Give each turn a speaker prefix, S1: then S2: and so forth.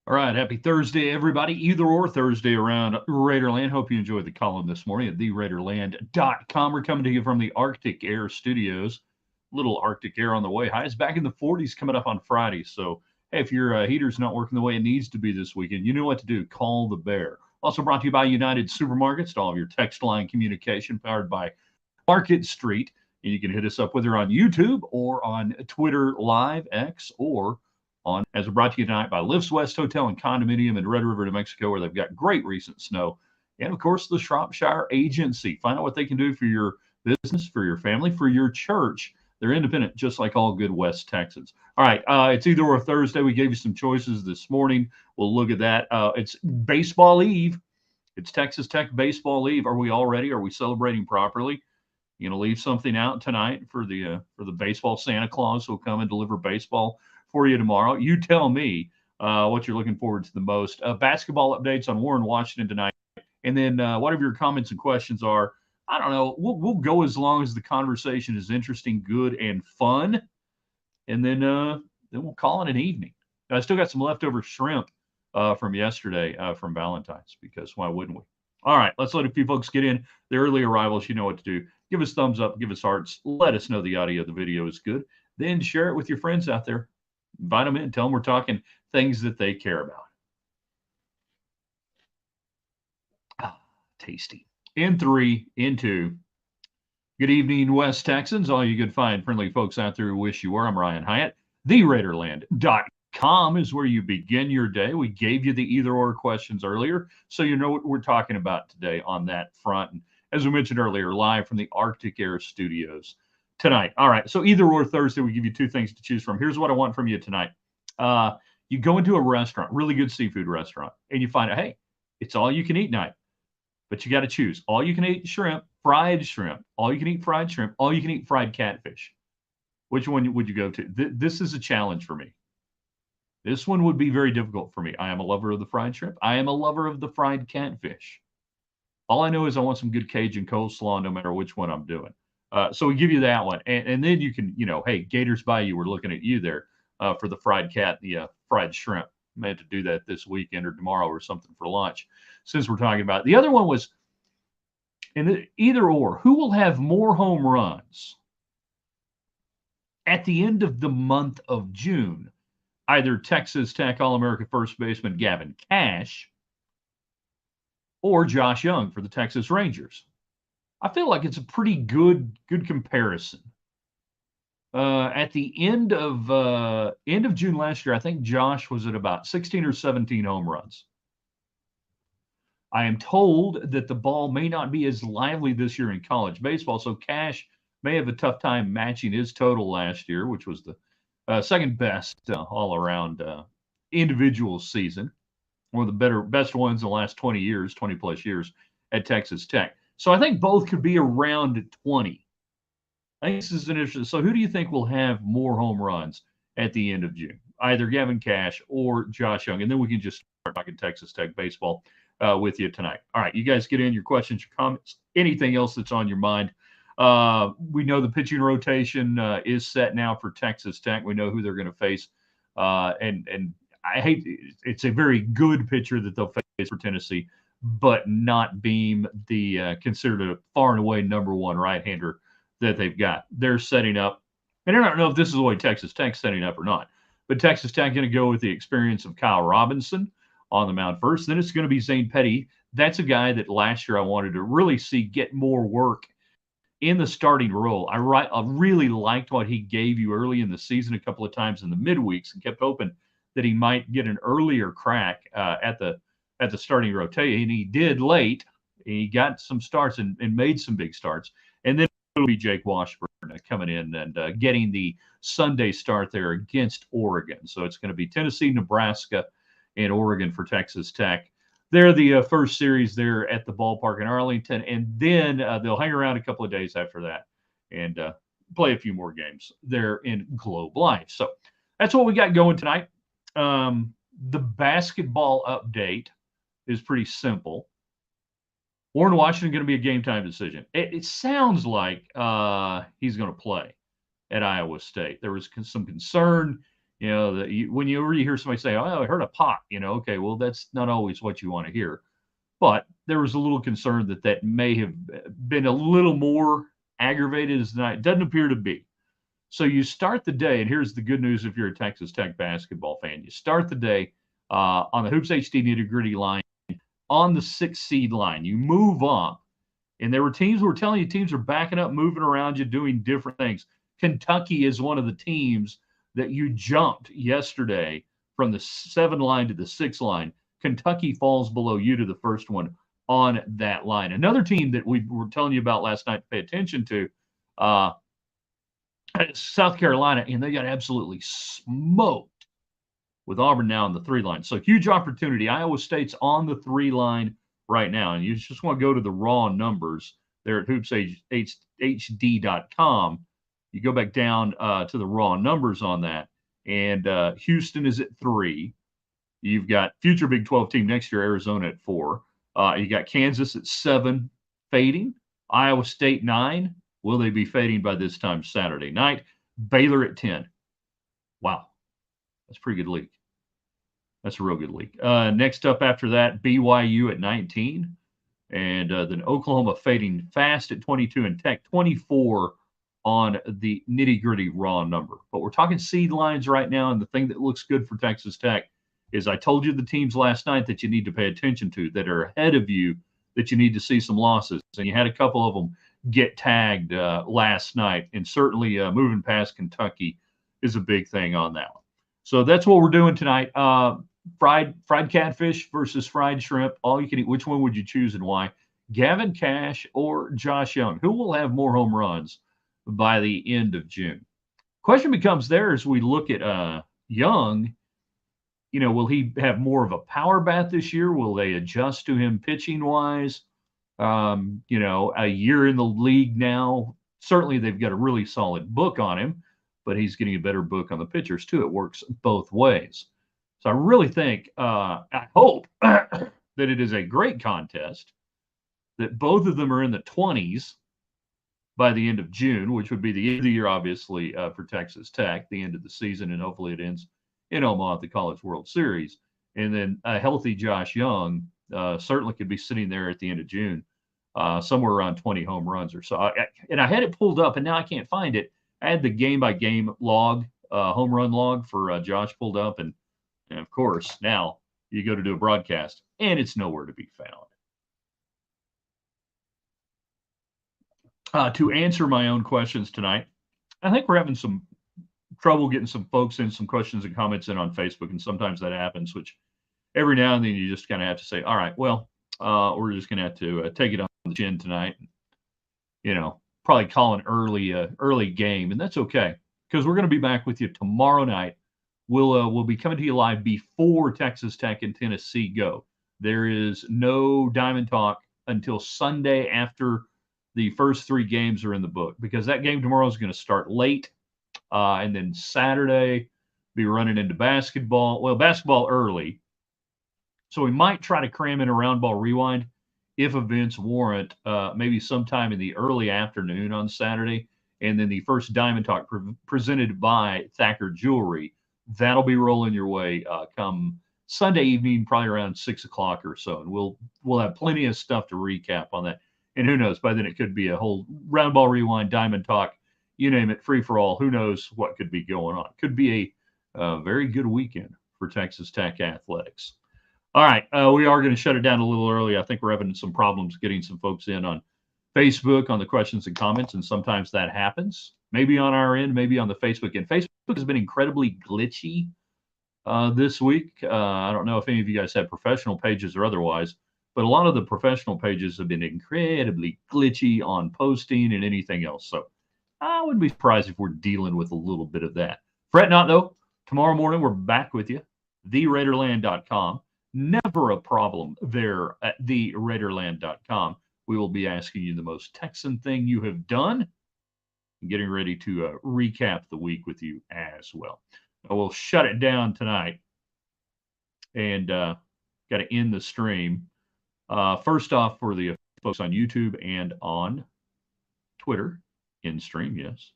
S1: All right, happy Thursday, everybody. Either or Thursday around Raiderland. Hope you enjoyed the column this morning at theraiderland.com. We're coming to you from the Arctic Air Studios. Little Arctic Air on the way. Highs back in the 40s coming up on Friday. So, hey, if your heater's not working the way it needs to be this weekend, you know what to do. Call the Bear. Also brought to you by United Supermarkets, all of your text line communication powered by Market Street. And you can hit us up whether on YouTube or on Twitter Live, X, or on, as we're brought to you tonight by Lifts West Hotel and Condominium in Red River, New Mexico, where they've got great recent snow. And of course, the Shropshire Agency. Find out what they can do for your business, for your family, for your church. They're independent, just like all good West Texans. All right, it's either or Thursday. We gave you some choices this morning. We'll look at that. It's baseball eve. It's Texas Tech baseball eve. Are we all ready? Are we celebrating properly? You know, leave something out tonight for the baseball Santa Claus who'll come and deliver baseball for you tomorrow. You tell me what you're looking forward to the most. Basketball updates on Warren Washington tonight, and then whatever your comments and questions are. I don't know. We'll go as long as the conversation is interesting, good, and fun, and then we'll call it an evening. I still got some leftover shrimp from yesterday from Valentine's because why wouldn't we? All right, let's let a few folks get in. The early arrivals, you know what to do. Give us thumbs up, give us hearts. Let us know the audio of the video is good. Then share it with your friends out there. Invite them in. Tell them we're talking things that they care about. Ah, tasty. In three, in two. Good evening, West Texans. All you good, fine, friendly folks out there who wish you were. I'm Ryan Hyatt. TheRaiderland.com is where you begin your day. We gave you the either or questions earlier, so you know what we're talking about today on that front. And as we mentioned earlier, live from the Arctic Air Studios tonight. All right, so either or Thursday, we give you two things to choose from. Here's what I want from you tonight. You go into a restaurant, really good seafood restaurant, and you find out, hey, it's all you can eat night, but you got to choose all you can eat shrimp, fried shrimp, all you can eat fried shrimp, all you can eat fried catfish. Which one would you go to? This is a challenge for me. This one would be very difficult for me. I am a lover of the fried shrimp. I am a lover of the fried catfish. All I know is I want some good Cajun coleslaw no matter which one I'm doing. So we give you that one. And then you can, hey, Gators Bayou, we're looking at you there for the fried cat, the fried shrimp. I meant to do that this weekend or tomorrow or something for lunch since we're talking about it. The other one was in either or, who will have more home runs at the end of the month of June? Either Texas Tech All-America first baseman Gavin Cash or Josh Young for the Texas Rangers. I feel like it's a pretty good comparison. At the end of June last year, I think Josh was at about 16 or 17 home runs. I am told that the ball may not be as lively this year in college baseball, so Cash may have a tough time matching his total last year, which was the second best all around individual season, one of the best ones in the last 20 years, 20 plus years at Texas Tech. So I think both could be around 20. I think this is an interesting. So who do you think will have more home runs at the end of June? Either Gavin Cash or Josh Young, and then we can just start talking Texas Tech baseball with you tonight. All right, you guys get in your questions, your comments, anything else that's on your mind. We know the pitching rotation is set now for Texas Tech. We know who they're going to face, and I hate it's a very good pitcher that they'll face for Tennessee, but not Beam, the considered a far and away number one right-hander that they've got. They're setting up, and I don't know if this is the way Texas Tech's setting up or not, but Texas Tech going to go with the experience of Kyle Robinson on the mound first. Then it's going to be Zane Petty. That's a guy that last year I wanted to really see get more work in the starting role. I really liked what he gave you early in the season a couple of times in the midweeks and kept hoping that he might get an earlier crack at the starting rotation. And he did late. He got some starts and made some big starts. And then it'll be Jake Washburn coming in and getting the Sunday start there against Oregon. So it's going to be Tennessee, Nebraska, and Oregon for Texas Tech. They're the first series there at the ballpark in Arlington, and then they'll hang around a couple of days after that and play a few more games there in Globe Life. So that's what we got going tonight. The basketball update is pretty simple. Warren Washington going to be a game time decision. It sounds like he's going to play at Iowa State. There was some concern You know, when you already hear somebody say, "Oh, I heard a pop," okay, well, that's not always what you want to hear. But there was a little concern that that may have been a little more aggravated as the night. It doesn't appear to be. So you start the day, and here's the good news if you're a Texas Tech basketball fan. You start the day on the Hoops HD nitty gritty line on the 6 seed line. You move up, and there were teams who were telling you teams are backing up, moving around you, doing different things. Kentucky is one of the teams that you jumped yesterday from the 7 line to the 6 line. Kentucky falls below you to the first one on that line. Another team that we were telling you about last night to pay attention to, South Carolina, and they got absolutely smoked with Auburn now on the 3 line. So huge opportunity. Iowa State's on the 3 line right now, and you just want to go to the raw numbers there at hoopshd.com. You go back down to the raw numbers on that, and Houston is at 3. You've got future Big 12 team next year, Arizona at 4. You got Kansas at 7, fading. Iowa State 9. Will they be fading by this time Saturday night? Baylor at 10. Wow. That's a pretty good league. That's a real good league. Next up after that, BYU at 19. And then Oklahoma fading fast at 22 and Tech 24 on the nitty-gritty raw number. But we're talking seed lines right now, and the thing that looks good for Texas Tech is I told you the teams last night that you need to pay attention to that are ahead of you, that you need to see some losses. And you had a couple of them get tagged last night, and certainly moving past Kentucky is a big thing on that one. So that's what we're doing tonight. Fried catfish versus fried shrimp. All you can eat. Which one would you choose and why? Gavin Cash or Josh Young? Who will have more home runs by the end of June? Question becomes there as we look at Young. Will he have more of a power bat this year? Will they adjust to him pitching wise? A year in the league now. Certainly, they've got a really solid book on him, but he's getting a better book on the pitchers too. It works both ways. So I really think, I hope that it is a great contest, that both of them are in the 20s by the end of June, which would be the end of the year, obviously, for Texas Tech, the end of the season, and hopefully it ends in Omaha at the College World Series. And then a healthy Josh Young certainly could be sitting there at the end of June, somewhere around 20 home runs or so. And I had it pulled up, and now I can't find it. I had the game-by-game log, home run log for Josh pulled up, and of course, now you go to do a broadcast, and it's nowhere to be found. To answer my own questions tonight, I think we're having some trouble getting some folks in, some questions and comments in on Facebook, and sometimes that happens, which every now and then you just kind of have to say, all right, well, we're just going to have to take it on the chin tonight. Probably call an early game, and that's okay, because we're going to be back with you tomorrow night. We'll be coming to you live before Texas Tech and Tennessee go. There is no Diamond Talk until Sunday after the first 3 games are in the book, because that game tomorrow is going to start late, and then Saturday be running into basketball. Well, basketball early, so we might try to cram in a round ball rewind if events warrant, maybe sometime in the early afternoon on Saturday, and then the first Diamond Talk presented by Thacker Jewelry. That'll be rolling your way come Sunday evening, probably around 6 o'clock or so, and we'll have plenty of stuff to recap on that. And who knows? By then it could be a whole round ball rewind, Diamond Talk, you name it, free for all. Who knows what could be going on? Could be a very good weekend for Texas Tech athletics. All right, we are going to shut it down a little early. I think we're having some problems getting some folks in on Facebook on the questions and comments, and sometimes that happens. Maybe on our end, maybe on the Facebook end. Facebook has been incredibly glitchy this week. I don't know if any of you guys have professional pages or otherwise, but a lot of the professional pages have been incredibly glitchy on posting and anything else. So I wouldn't be surprised if we're dealing with a little bit of that. Fret not, though. Tomorrow morning, we're back with you. TheRaiderland.com. Never a problem there at TheRaiderland.com. We will be asking you the most Texan thing you have done, and getting ready to recap the week with you as well. We'll shut it down tonight, and got to end the stream. First off, for the folks on YouTube and on Twitter, in stream, yes.